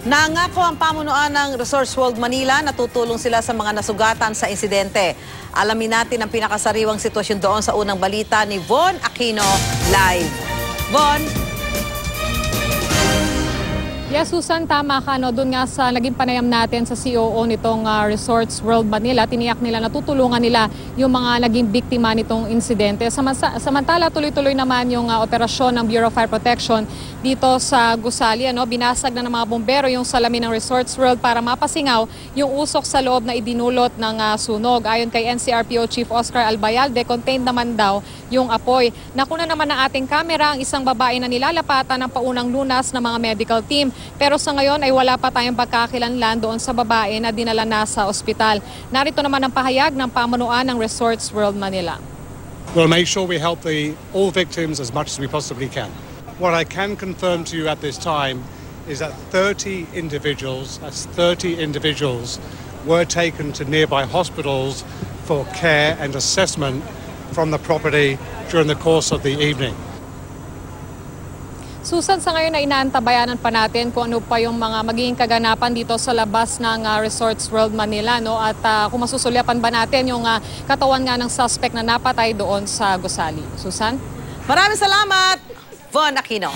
Nangako ang pamunuan ng Resorts World Manila na tutulong sila sa mga nasugatan sa insidente. Alamin natin ang pinakasariwang sitwasyon doon sa unang balita ni Von Aquino live. Von? Yes, Susan, tama ka. No? Doon nga sa naging panayam natin sa COO nitong Resorts World Manila, tiniyak nila na tutulungan nila yung mga naging biktima nitong insidente. Samantala, tuloy-tuloy naman yung operasyon ng Bureau of Fire Protection dito sa Gusali. Binasag na ng mga bombero yung salamin ng Resorts World para mapasingaw yung usok sa loob na idinulot ng sunog. Ayon kay NCRPO Chief Oscar Albayalde, contained naman daw yung apoy. Nakuna naman ng ating kamera ang isang babae na nilalapatan ng paunang lunas ng mga medical team. Pero sa ngayon ay wala pa tayong pagkakakilanlan doon sa babae na dinala na sa ospital. Narito naman ang pahayag ng pamunuan ng Resorts World Manila. We'll make sure we help all victims as much as we possibly can. What I can confirm to you at this time is that 30 individuals were taken to nearby hospitals for care and assessment from the property during the course of the evening. Susan, sa ngayon ay inaantabayanan pa natin kung ano pa yung mga magiging kaganapan dito sa labas ng Resorts World Manila. No? At kung masusulyapan ba natin yung katawan nga ng suspect na napatay doon sa Gusali. Susan? Maraming salamat, Von Aquino.